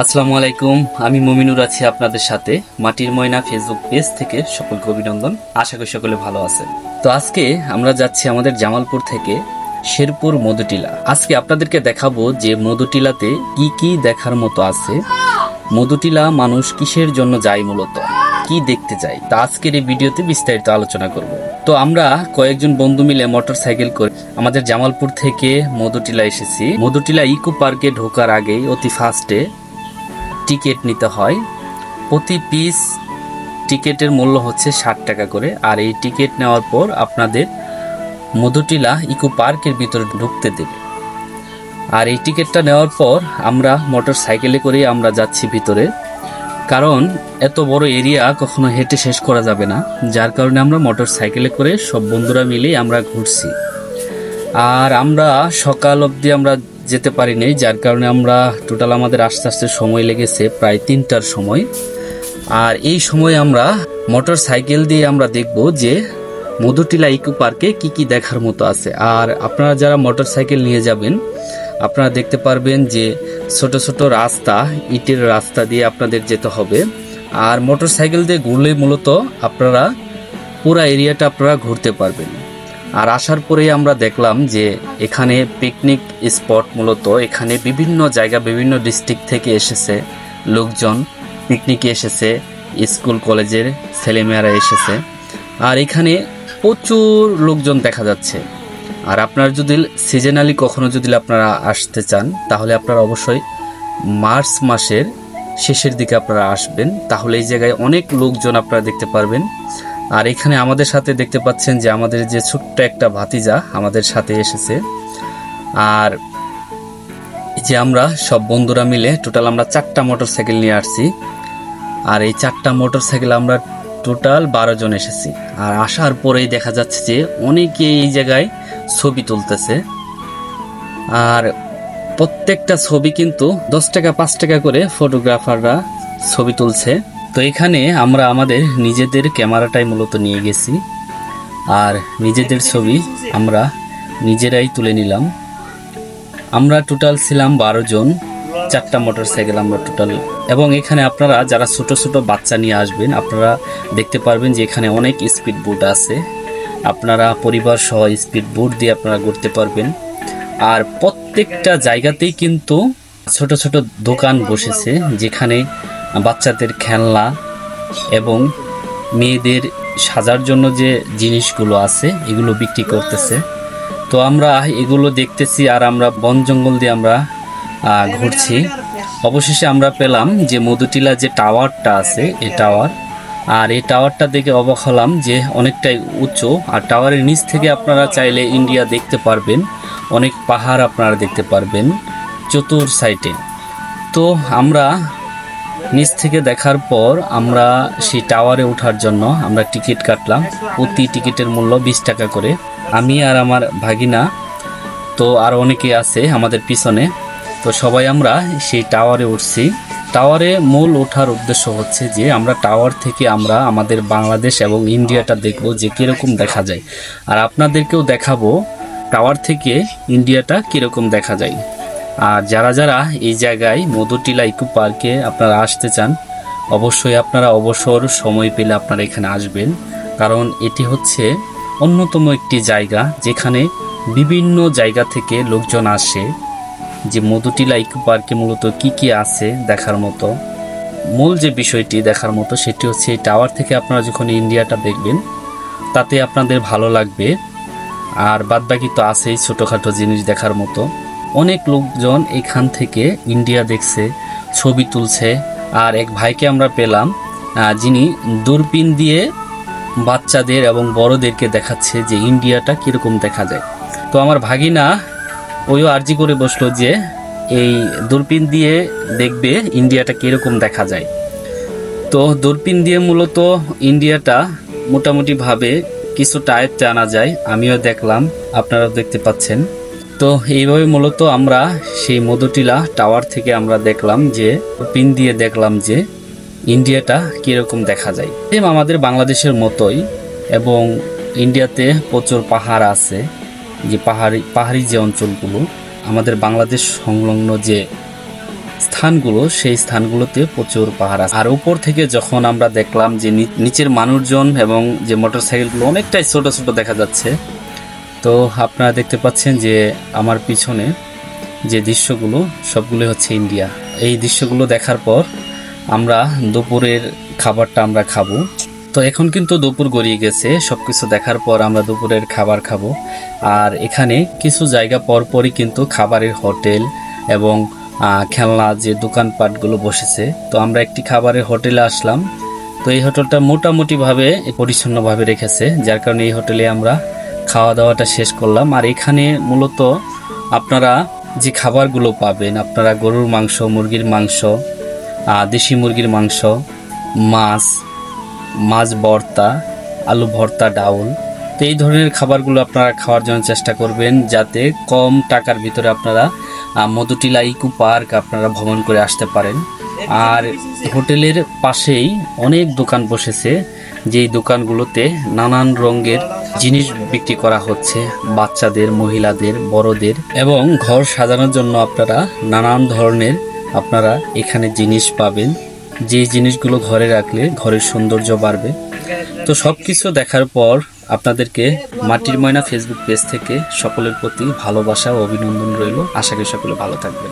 আসসালামু আলাইকুম, আমি মুমিনুর আছি আপনাদের সাথে মাটির ময়না ফেসবুক পেজ থেকে। সকলকে অভিনন্দন, আশা করি সকলে ভালো আছেন। তো আজকে আমরা যাচ্ছি আমাদের জামালপুর থেকে শেরপুর মধুটিলা। আজকে আপনাদেরকে দেখাবো যে মধুটিলাতে কি কি দেখার মতো আছে, মধুটিলা মানুষ কিসের জন্য যায়, মূলত কি দেখতে যায়, তা আজকের এই ভিডিওতে বিস্তারিত আলোচনা করব। তো আমরা কয়েকজন বন্ধু মিলে মোটর সাইকেল করে আমাদের জামালপুর থেকে মধুটিলা এসেছি। মধুটিলা ইকো পার্কে ঢোকার আগেই অতি ফার্স্টে টিকিট নিতে হয়। প্রতি পিস টিকিটের মূল্য হচ্ছে 60 টাকা করে। আর এই টিকিট নেওয়ার পর আপনাদের মধুটিলা ইকো পার্কের ভিতরে ঢুকতে দেবে। আর এই টিকিটটা নেওয়ার পর আমরা মোটর সাইকেলে করেই আমরা যাচ্ছি ভিতরে, কারণ এত বড় এরিয়া কখনো হেঁটে শেষ করা যাবে না, যার কারণে আমরা মোটর সাইকেলে করে সব বন্ধুরা মিলেই আমরা ঘুরছি। আর আমরা সকাল অবধি আমরা যেতে পারিনি, যার কারণে আমরা টোটাল আমাদের আস্তে আস্তে সময় লেগেছে প্রায় 3টার সময়। আর এই সময় আমরা মোটর সাইকেল দিয়ে আমরা দেখব যে মধুটিলা ইকো পার্কে কি কি দেখার মতো আছে। আর আপনারা যারা মোটর সাইকেল নিয়ে যাবেন, আপনারা দেখতে পারবেন যে ছোট ছোট রাস্তা, ইটের রাস্তা দিয়ে আপনাদের যেতে হবে। আর মোটর সাইকেল দিয়ে ঘুরলে মূলত আপনারা পুরো এরিয়াটা আপনারা ঘুরতে পারবেন। আর আসার পরেই আমরা দেখলাম যে এখানে পিকনিক স্পট, মূলত এখানে বিভিন্ন জায়গা, বিভিন্ন ডিস্ট্রিক্ট থেকে এসেছে লোকজন, পিকনিকে এসেছে, স্কুল কলেজের ছেলেমেয়েরা এসেছে। আর এখানে প্রচুর লোকজন দেখা যাচ্ছে। আর আপনারা যদি সিজনালি কখনো যদি আপনারা আসতে চান, তাহলে আপনারা অবশ্যই মার্চ মাসের শেষের দিকে আপনারা আসবেন, তাহলে এই জায়গায় অনেক লোকজন আপনারা দেখতে পারবেন। আর এখানে আমাদের সাথে দেখতে পাচ্ছেন যে আমাদের যে ছোট্ট একটা ভাতিজা আমাদের সাথে এসেছে। আর যে আমরা সব বন্ধুরা মিলে টোটাল আমরা 4টা মোটর সাইকেল নিয়ে আসছি। আর এই 4টা মোটর সাইকেল আমরা টোটাল 12 জন এসেছি। আর আসার পরেই দেখা যাচ্ছে যে অনেকে এই জায়গায় ছবি তুলতেছে। আর প্রত্যেকটা ছবি কিন্তু 10 টাকা 5 টাকা করে ফটোগ্রাফাররা ছবি তুলছে। তো এখানে আমরা আমাদের নিজেদের ক্যামেরাটাই মূলত নিয়ে গেছি, আর নিজেদের ছবি আমরা নিজেরাই তুলে নিলাম। আমরা টোটাল ছিলাম 12 জন, 4টা মোটর সাইকেল আমরা টোটাল। এবং এখানে আপনারা যারা ছোট ছোট বাচ্চা নিয়ে আসবেন, আপনারা দেখতে পারবেন যে এখানে অনেক স্পিড বোট আছে, আপনারা পরিবার সহ স্পিড বোট দিয়ে আপনারা ঘুরতে পারবেন। আর প্রত্যেকটা জায়গাতেই কিন্তু ছোট ছোট দোকান বসেছে, যেখানে বাচ্চাদের খেলনা এবং মেয়েদের সাজার জন্য যে জিনিসগুলো আছে এগুলো বিক্রি করতেছে। তো আমরা এগুলো দেখতেছি, আর আমরা বন জঙ্গল দিয়ে আমরা ঘুরছি। অবশেষে আমরা পেলাম যে মধুটিলা যে টাওয়ারটা আছে, এই টাওয়ার। আর এই টাওয়ারটা দেখে অবাক হলাম যে অনেকটাই উঁচু। আর টাওয়ারের নিচ থেকে আপনারা চাইলে ইন্ডিয়া দেখতে পারবেন, অনেক পাহাড় আপনারা দেখতে পারবেন চতুর সাইডে। তো আমরা নিচ থেকে দেখার পর আমরা সেই টাওয়ারে ওঠার জন্য আমরা টিকিট কাটলাম। প্রতি টিকিটের মূল্য 20 টাকা করে। আমি আর আমার ভাগিনা, তো আর অনেকে আছে আমাদের পিছনে, তো সবাই আমরা সেই টাওয়ারে উঠছি। টাওয়ারে মূল ওঠার উদ্দেশ্য হচ্ছে যে আমরা টাওয়ার থেকে আমরা আমাদের বাংলাদেশ এবং ইন্ডিয়াটা দেখব যে কীরকম দেখা যায়। আর আপনাদেরকেও দেখাবো টাওয়ার থেকে ইন্ডিয়াটা কীরকম দেখা যায়। আর যারা যারা এই জায়গায় মধুটিলা ইকো পার্কে আপনারা আসতে চান, অবশ্যই আপনারা অবসর সময় পেলে আপনারা এখানে আসবেন, কারণ এটি হচ্ছে অন্যতম একটি জায়গা যেখানে বিভিন্ন জায়গা থেকে লোকজন আসে। যে মধুটিলা ইকো পার্কে মূলত কি কি আছে দেখার মতো, মূল যে বিষয়টি দেখার মতো সেটি হচ্ছে এই টাওয়ার থেকে আপনারা যখন ইন্ডিয়াটা দেখবেন তাতে আপনাদের ভালো লাগবে। আর বাদবাকি তো আছেই ছোটোখাটো জিনিস দেখার মতো। অনেক লোকজন এখান থেকে ইন্ডিয়া দেখছে, ছবি তুলছে। আর এক ভাইকে আমরা পেলাম যিনি দূরবীন দিয়ে বাচ্চাদের এবং বড়দেরকে দেখাচ্ছে যে ইন্ডিয়াটা কীরকম দেখা যায়। তো আমার ভাগিনা ওইও আর্জি করে বসলো যে এই দূরবীন দিয়ে দেখবে ইন্ডিয়াটা কীরকম দেখা যায়। তো দূরবীন দিয়ে মূলত ইন্ডিয়াটা মোটামুটিভাবে কিছুটা আয়ত্তে আনা যায়, আমিও দেখলাম, আপনারাও দেখতে পাচ্ছেন। তো এইভাবে মূলত আমরা সেই মধুটিলা টাওয়ার থেকে আমরা দেখলাম যে পিন দিয়ে দেখলাম যে ইন্ডিয়াটা কীরকম দেখা যায়। আমাদের বাংলাদেশের মতোই, এবং ইন্ডিয়াতে প্রচুর পাহাড় আছে, যে পাহাড়ি যে অঞ্চলগুলো আমাদের বাংলাদেশ সংলগ্ন যে স্থানগুলো, সেই স্থানগুলোতে প্রচুর পাহাড় আছে। আর উপর থেকে যখন আমরা দেখলাম যে নিচের মানুষজন এবং যে মোটরসাইকেলগুলো অনেকটাই ছোট ছোট দেখা যাচ্ছে। তো আপনারা দেখতে পাচ্ছেন যে আমার পিছনে যে দৃশ্যগুলো সবগুলো হচ্ছে ইন্ডিয়া। এই দৃশ্যগুলো দেখার পর আমরা দুপুরের খাবারটা আমরা খাবো। তো এখন কিন্তু দুপুর গড়িয়ে গেছে, সবকিছু দেখার পর আমরা দুপুরের খাবার খাবো। আর এখানে কিছু জায়গা পরপরই কিন্তু খাবারের হোটেল এবং খেলনা যে দোকানপাটগুলো বসেছে। তো আমরা একটি খাবারের হোটেলে আসলাম। তো এই হোটেলটা মোটামুটিভাবে পরিচ্ছন্নভাবে রেখেছে, যার কারণে এই হোটেলে আমরা খাওয়া দাওয়াটা শেষ করলাম। আর এখানে মূলত আপনারা যে খাবারগুলো পাবেন, আপনারা গরুর মাংস, মুরগির মাংস, দেশি মুরগির মাংস, মাছ ভর্তা, আলু ভর্তা, ডাউল, তো এই ধরনের খাবারগুলো আপনারা খাওয়ার জন্য চেষ্টা করবেন, যাতে কম টাকার ভিতরে আপনারা মধুটিলা ইকো পার্ক আপনারা ভ্রমণ করে আসতে পারেন। আর হোটেলের পাশেই অনেক দোকান বসেছে, যেই দোকানগুলোতে নানান রঙের জিনিস বিক্রি করা হচ্ছে, বাচ্চাদের, মহিলাদের, বড়দের, এবং ঘর সাজানোর জন্য আপনারা নানান ধরনের আপনারা এখানে জিনিস পাবেন, যে জিনিসগুলো ঘরে রাখলে ঘরের সৌন্দর্য বাড়বে। তো সব কিছু দেখার পর আপনাদেরকে মাটির ময়না ফেসবুক পেজ থেকে সকলের প্রতি ভালোবাসা ও অভিনন্দন রইল। আশা করি সকলে ভালো থাকবেন।